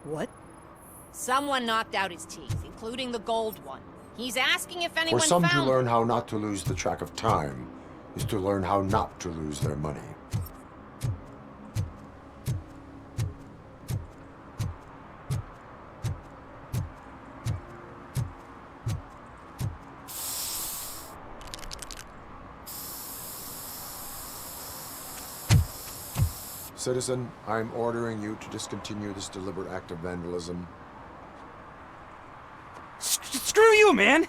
What? Someone knocked out his teeth, including the gold one. He's asking if anyone For some to found learn them. how not to lose the track of time is to learn how not to lose their money. Citizen, I'm ordering you to discontinue this deliberate act of vandalism. Screw you, man!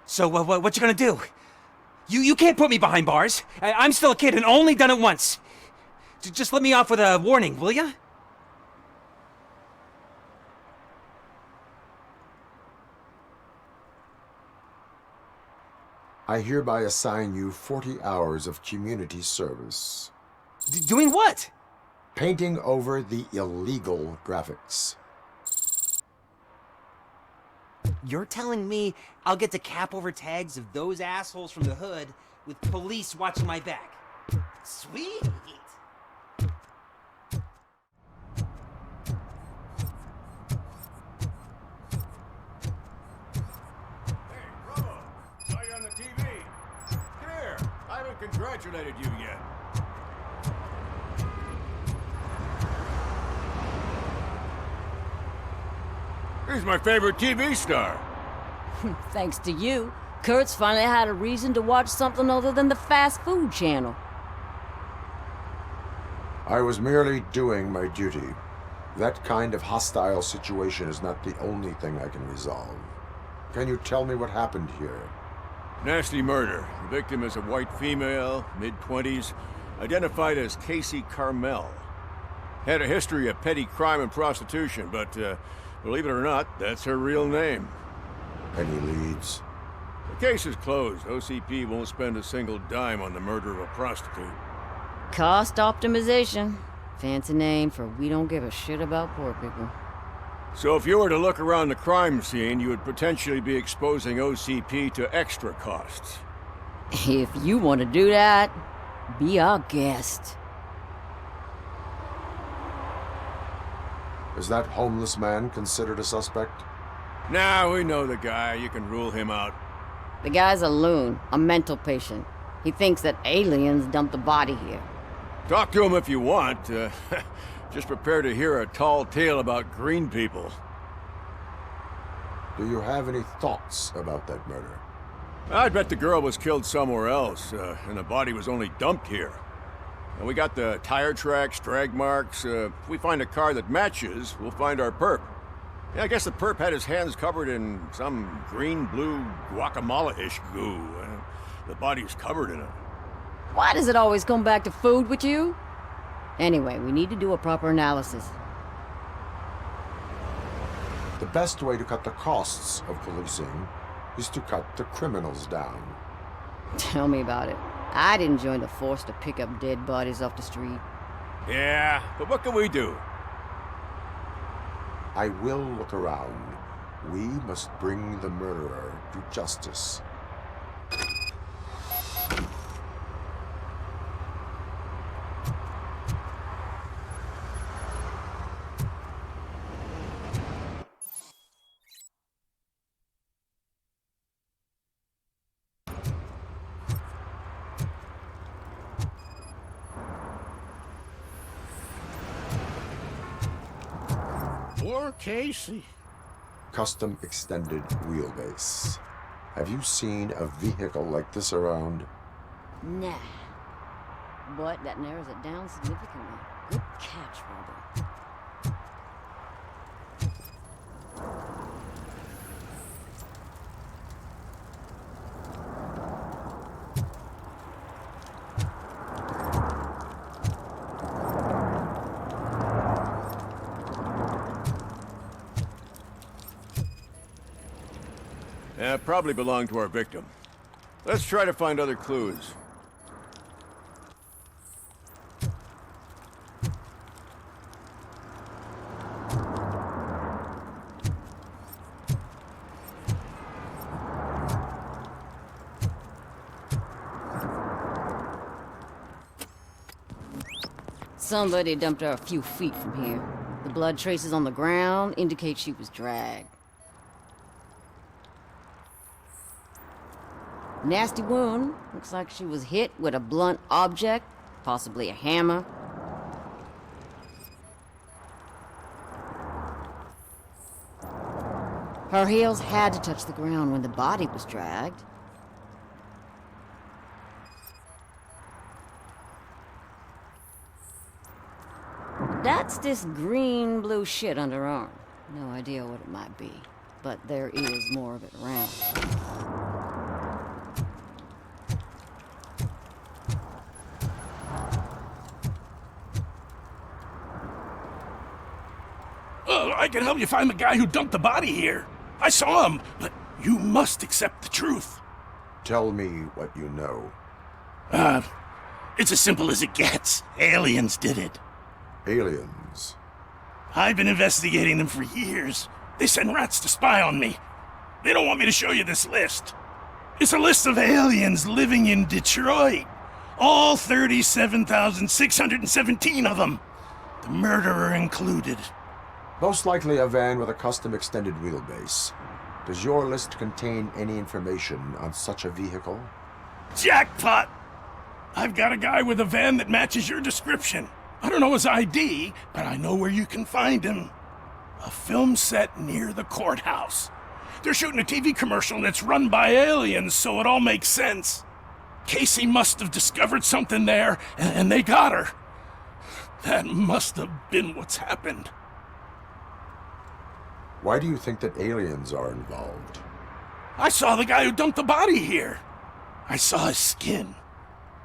So, what you gonna do? You can't put me behind bars. I'm still a kid and only done it once. Just let me off with a warning, will ya? I hereby assign you 40 hours of community service. Doing what? Painting over the illegal graphics. You're telling me I'll get to cap over tags of those assholes from the hood with police watching my back? Sweet! Hey, Robo! Saw you on the TV. Come here. I haven't congratulated you yet. He's my favorite TV star. Thanks to you, Kurt's finally had a reason to watch something other than the fast food channel. I was merely doing my duty. That kind of hostile situation is not the only thing I can resolve. Can you tell me what happened here? Nasty murder. The victim is a white female, mid-20s, identified as Casey Carmel. Had a history of petty crime and prostitution, but believe it or not, that's her real name. Any leads? The case is closed. OCP won't spend a single dime on the murder of a prostitute. Cost optimization. Fancy name for we don't give a shit about poor people. So if you were to look around the crime scene, you would potentially be exposing OCP to extra costs. If you want to do that, be our guest. Is that homeless man considered a suspect? Now we know the guy. You can rule him out. The guy's a loon, a mental patient. He thinks that aliens dumped the body here. Talk to him if you want. Just prepare to hear a tall tale about green people. Do you have any thoughts about that murder? I'd bet the girl was killed somewhere else, and the body was only dumped here. And we got the tire tracks, drag marks. If we find a car that matches, we'll find our perp. Yeah, I guess the perp had his hands covered in some green-blue guacamole-ish goo. The body's covered in it. Why does it always come back to food with you? Anyway, we need to do a proper analysis. The best way to cut the costs of policing is to cut the criminals down. Tell me about it. I didn't join the force to pick up dead bodies off the street. Yeah, but what can we do? I will look around. We must bring the murderer to justice. Poor Casey. Custom extended wheelbase. Have you seen a vehicle like this around? Nah. But that narrows it down significantly. Good catch, Robo. Yeah, probably belonged to our victim. Let's try to find other clues. Somebody dumped her a few feet from here. The blood traces on the ground indicate she was dragged. Nasty wound. Looks like she was hit with a blunt object, possibly a hammer. Her heels had to touch the ground when the body was dragged. That's this green-blue shit under her arm. No idea what it might be, but there is more of it around. I can help you find the guy who dumped the body here. I saw him, but you must accept the truth. Tell me what you know. It's as simple as it gets. Aliens did it. Aliens. I've been investigating them for years. They send rats to spy on me. They don't want me to show you this list. It's a list of aliens living in Detroit. All 37,617 of them. The murderer included. Most likely a van with a custom extended wheelbase. Does your list contain any information on such a vehicle? Jackpot! I've got a guy with a van that matches your description. I don't know his ID, but I know where you can find him. A film set near the courthouse. They're shooting a TV commercial and it's run by aliens, so it all makes sense. Casey must have discovered something there, and they got her. That must have been what's happened. Why do you think that aliens are involved? I saw the guy who dumped the body here. I saw his skin.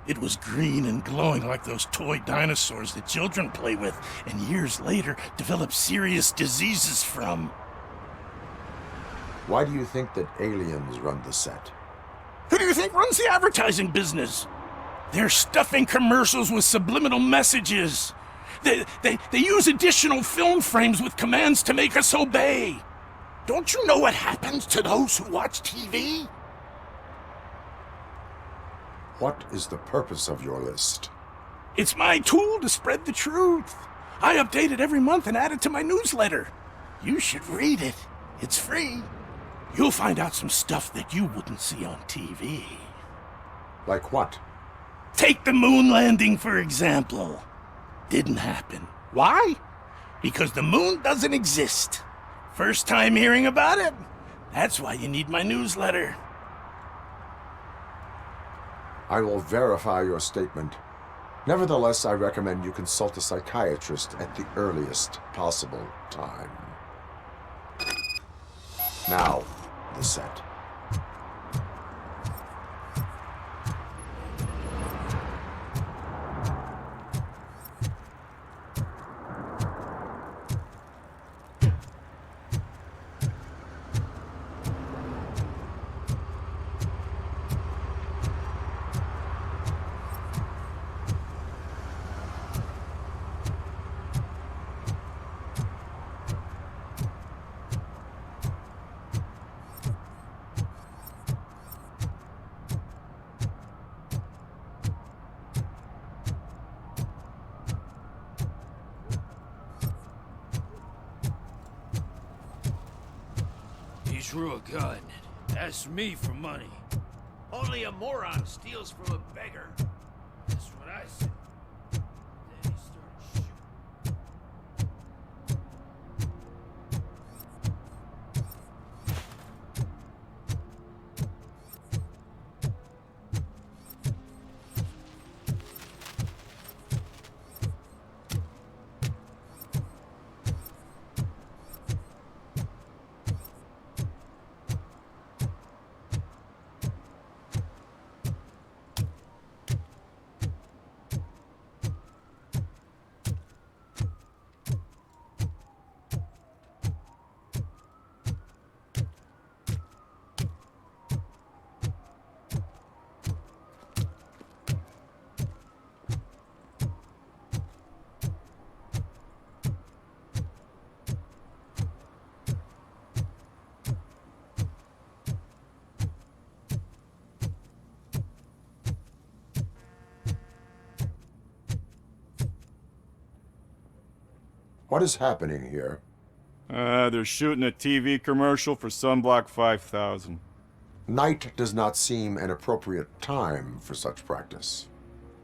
It was green and glowing like those toy dinosaurs that children play with and years later develop serious diseases from. Why do you think that aliens run the set? Who do you think runs the advertising business? They're stuffing commercials with subliminal messages. They use additional film frames with commands to make us obey. Don't you know what happens to those who watch TV? What is the purpose of your list? It's my tool to spread the truth. I update it every month and add it to my newsletter. You should read it. It's free. You'll find out some stuff that you wouldn't see on TV. Like what? Take the moon landing, for example. Didn't happen. Why? Because the moon doesn't exist. First time hearing about it? That's why you need my newsletter. I will verify your statement. Nevertheless, I recommend you consult a psychiatrist at the earliest possible time. Now, the set. He's real good. Asks me for money. Only a moron steals from a beggar. That's what I said. Then he started shooting. What is happening here? They're shooting a TV commercial for Sunblock 5000. Night does not seem an appropriate time for such practice.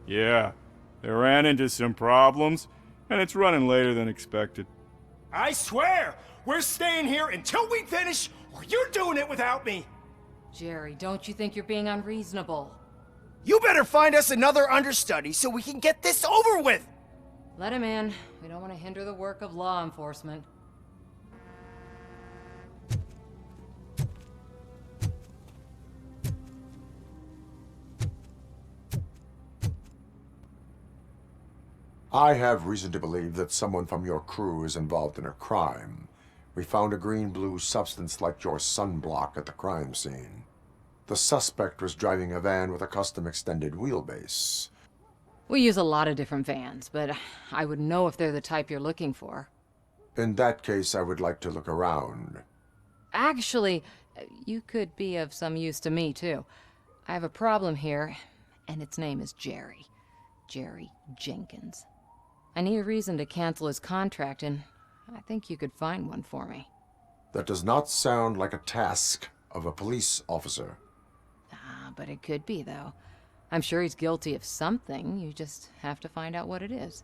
Yeah, they ran into some problems, and it's running later than expected. I swear, we're staying here until we finish, or you're doing it without me. Jerry, don't you think you're being unreasonable? You better find us another understudy so we can get this over with. Let him in. We don't want to hinder the work of law enforcement. I have reason to believe that someone from your crew is involved in a crime. We found a green-blue substance like your sunblock at the crime scene. The suspect was driving a van with a custom extended wheelbase. We use a lot of different vans, but I wouldn't know if they're the type you're looking for. In that case, I would like to look around. Actually, you could be of some use to me, too. I have a problem here, and its name is Jerry. Jerry Jenkins. I need a reason to cancel his contract, and I think you could find one for me. That does not sound like a task of a police officer. But it could be, though. I'm sure he's guilty of something. You just have to find out what it is.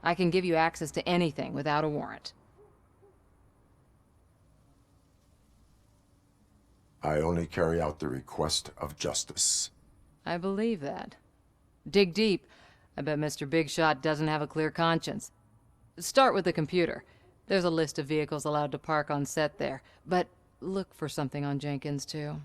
I can give you access to anything without a warrant. I only carry out the request of justice. I believe that. Dig deep. I bet Mr. Big Shot doesn't have a clear conscience. Start with the computer. There's a list of vehicles allowed to park on set there. But look for something on Jenkins, too.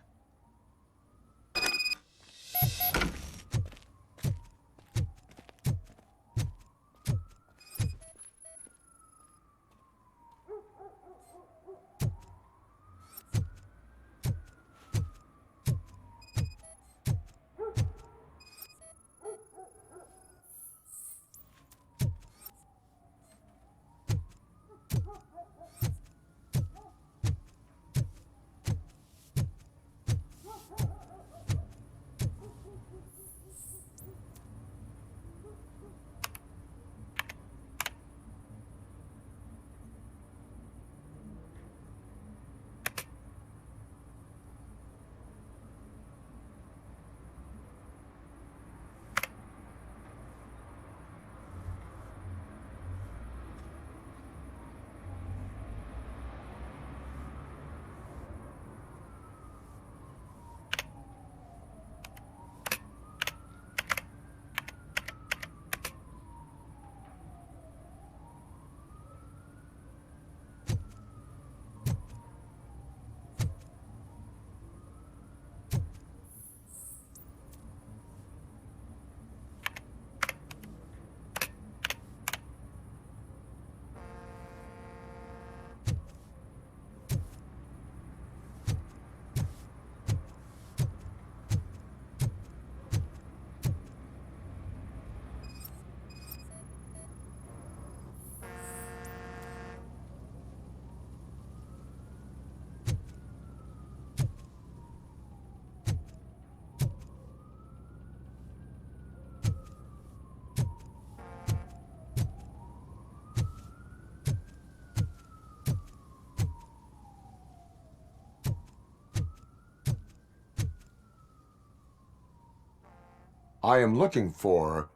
I am looking for...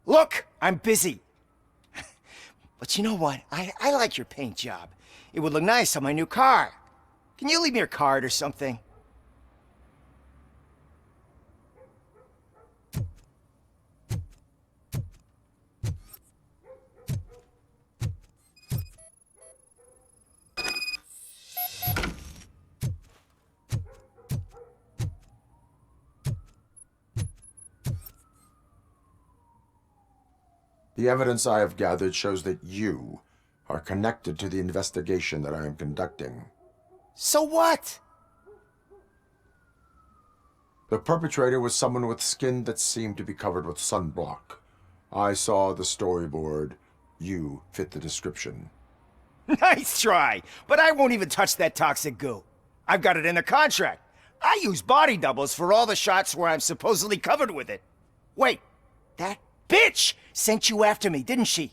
Look, I'm busy. But you know what? I like your paint job. It would look nice on my new car. Can you leave me your card or something? The evidence I have gathered shows that you are connected to the investigation that I am conducting. So what? The perpetrator was someone with skin that seemed to be covered with sunblock. I saw the storyboard. You fit the description. Nice try, but I won't even touch that toxic goo. I've got it in the contract. I use body doubles for all the shots where I'm supposedly covered with it. Wait, that bitch sent you after me, didn't she?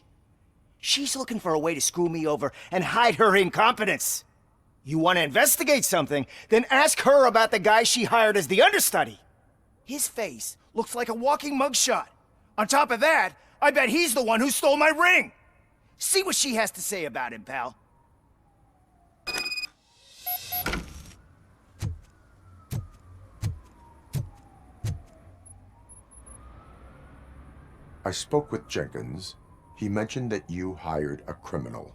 She's looking for a way to screw me over and hide her incompetence. You want to investigate something, then ask her about the guy she hired as the understudy. His face looks like a walking mugshot. On top of that, I bet he's the one who stole my ring. See what she has to say about him, pal. I spoke with Jenkins. He mentioned that you hired a criminal.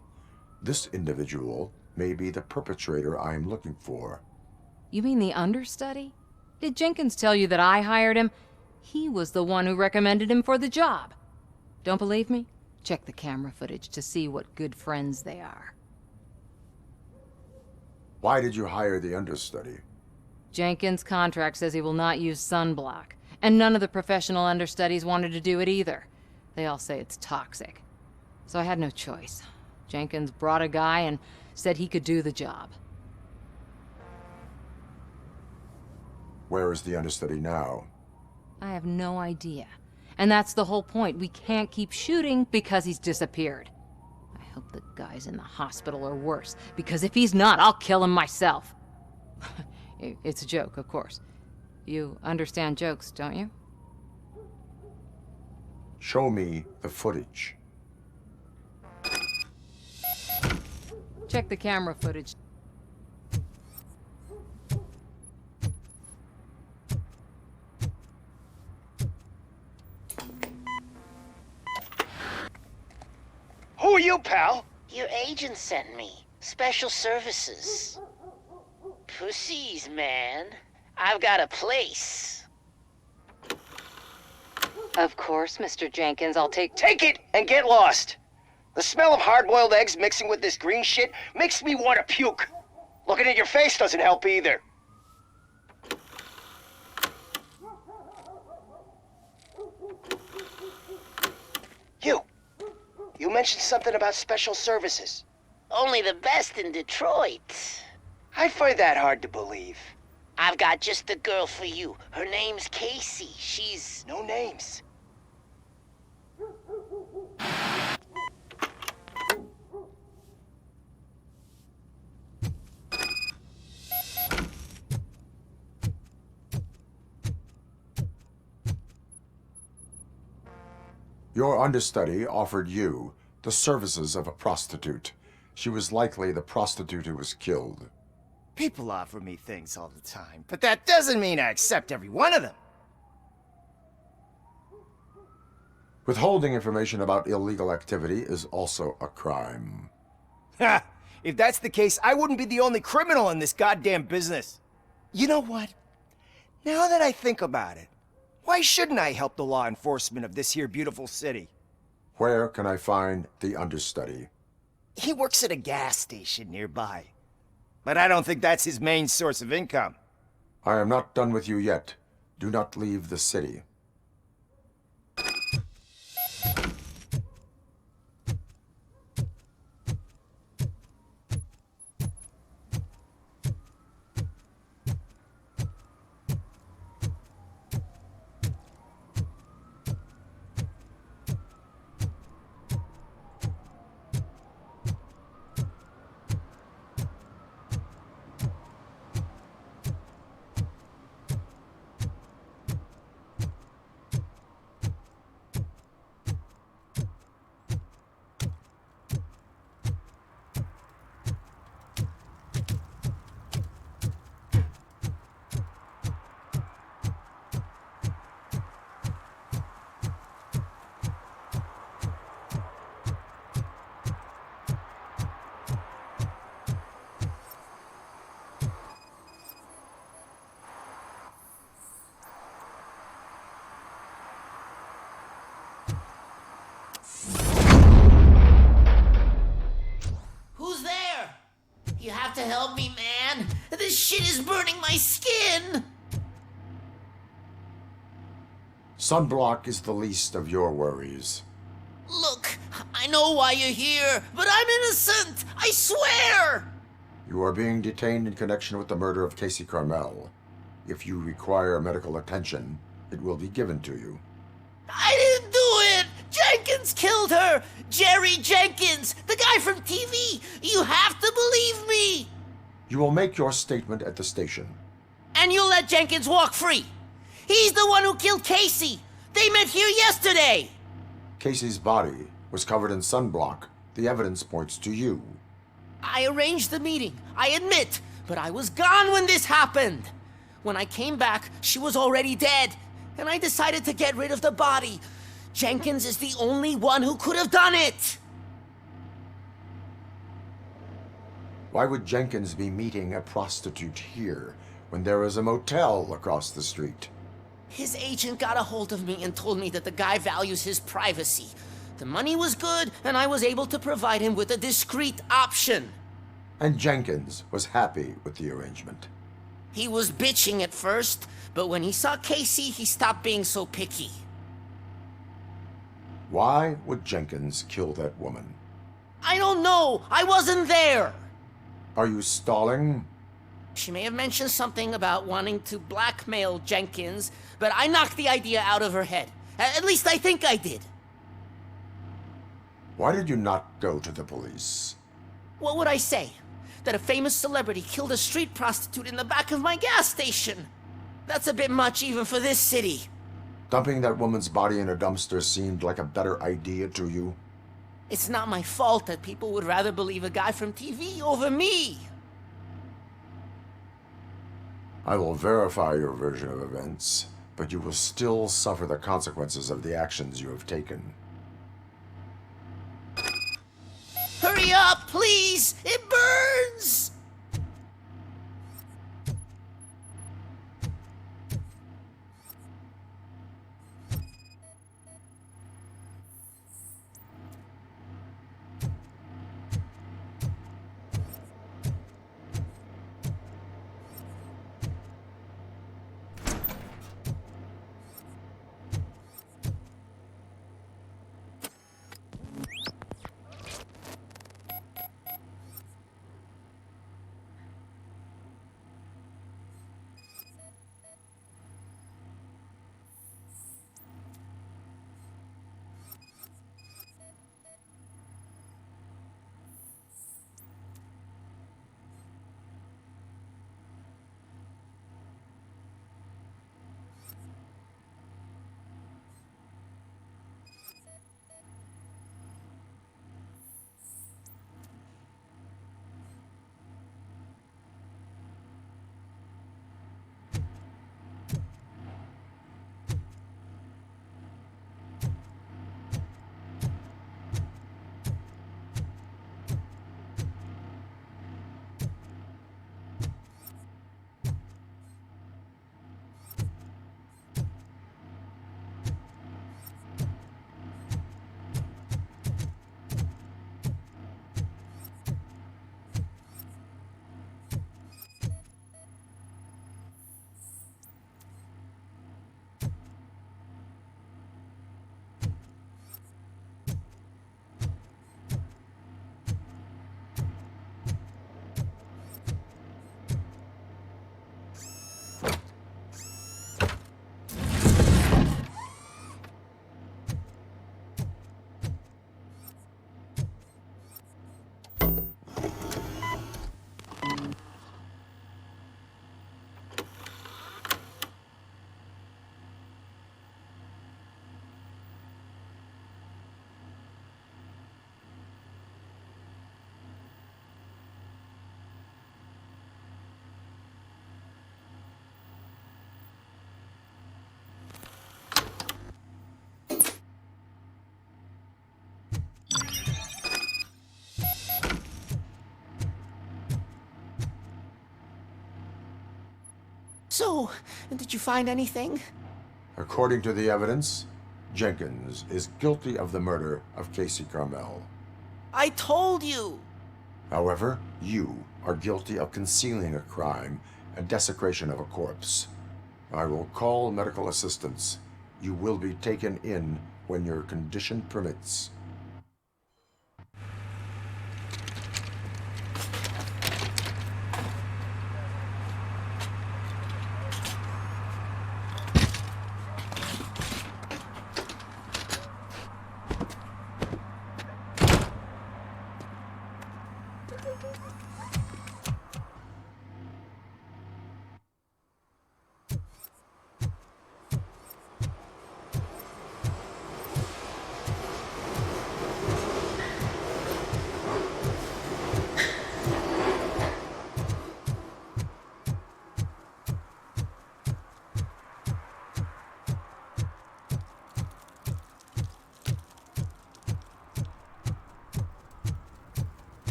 This individual may be the perpetrator I am looking for. You mean the understudy? Did Jenkins tell you that I hired him? He was the one who recommended him for the job. Don't believe me? Check the camera footage to see what good friends they are. Why did you hire the understudy? Jenkins' contract says he will not use sunblock, and none of the professional understudies wanted to do it either. They all say it's toxic. So I had no choice. Jenkins brought a guy and said he could do the job. Where is the understudy now? I have no idea. And that's the whole point. We can't keep shooting because he's disappeared. I hope the guy's in the hospital or worse, because if he's not, I'll kill him myself. It's a joke, of course. You understand jokes, don't you? Show me the footage. Check the camera footage. Who are you, pal? Your agent sent me. Special services. Pussies, man. I've got a place. Of course, Mr. Jenkins, I'll take... Take it and get lost. The smell of hard-boiled eggs mixing with this green shit makes me want to puke. Looking at your face doesn't help either. You mentioned something about special services. Only the best in Detroit. I find that hard to believe. I've got just the girl for you. Her name's Casey. She's... No names. Your understudy offered you the services of a prostitute. She was likely the prostitute who was killed. People offer me things all the time, but that doesn't mean I accept every one of them. Withholding information about illegal activity is also a crime. Ha! If that's the case, I wouldn't be the only criminal in this goddamn business. You know what? Now that I think about it, why shouldn't I help the law enforcement of this here beautiful city? Where can I find the understudy? He works at a gas station nearby. But I don't think that's his main source of income. I am not done with you yet. Do not leave the city. Who's there? You have to help me, man. This shit is burning my skin. Sunblock is the least of your worries. Look, I know why you're here, but I'm innocent. I swear. You are being detained in connection with the murder of Casey Carmel. If you require medical attention, it will be given to you. I didn't do it. Jenkins Jenkins killed her! Jerry Jenkins! The guy from TV! You have to believe me! You will make your statement at the station. And you'll let Jenkins walk free! He's the one who killed Casey! They met here yesterday! Casey's body was covered in sunblock. The evidence points to you. I arranged the meeting, I admit, but I was gone when this happened. When I came back, she was already dead, and I decided to get rid of the body. Jenkins is the only one who could have done it! Why would Jenkins be meeting a prostitute here when there is a motel across the street? His agent got a hold of me and told me that the guy values his privacy. The money was good, and I was able to provide him with a discreet option. And Jenkins was happy with the arrangement. He was bitching at first, but when he saw Casey, he stopped being so picky. Why would Jenkins kill that woman? I don't know! I wasn't there! Are you stalling? She may have mentioned something about wanting to blackmail Jenkins, but I knocked the idea out of her head. At least I think I did. Why did you not go to the police? What would I say? That a famous celebrity killed a street prostitute in the back of my gas station? That's a bit much even for this city. Dumping that woman's body in a dumpster seemed like a better idea to you? It's not my fault that people would rather believe a guy from TV over me. I will verify your version of events, but you will still suffer the consequences of the actions you have taken. Hurry up, please! It burns! So, did you find anything? According to the evidence, Jenkins is guilty of the murder of Casey Carmel. I told you! However, you are guilty of concealing a crime and desecration of a corpse. I will call medical assistance. You will be taken in when your condition permits.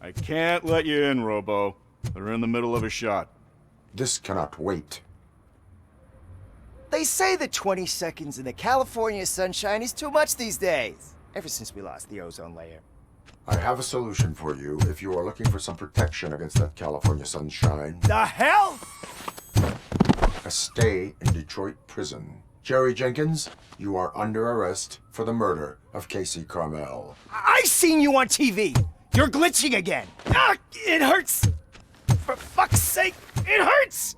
I can't let you in, Robo. They're in the middle of a shot. This cannot wait. They say that 20 seconds in the California sunshine is too much these days. Ever since we lost the ozone layer. I have a solution for you if you are looking for some protection against that California sunshine. The hell? A stay in Detroit prison. Jerry Jenkins, you are under arrest for the murder of Casey Carmel. I seen you on TV. You're glitching again. Ah, it hurts. For fuck's sake, it hurts.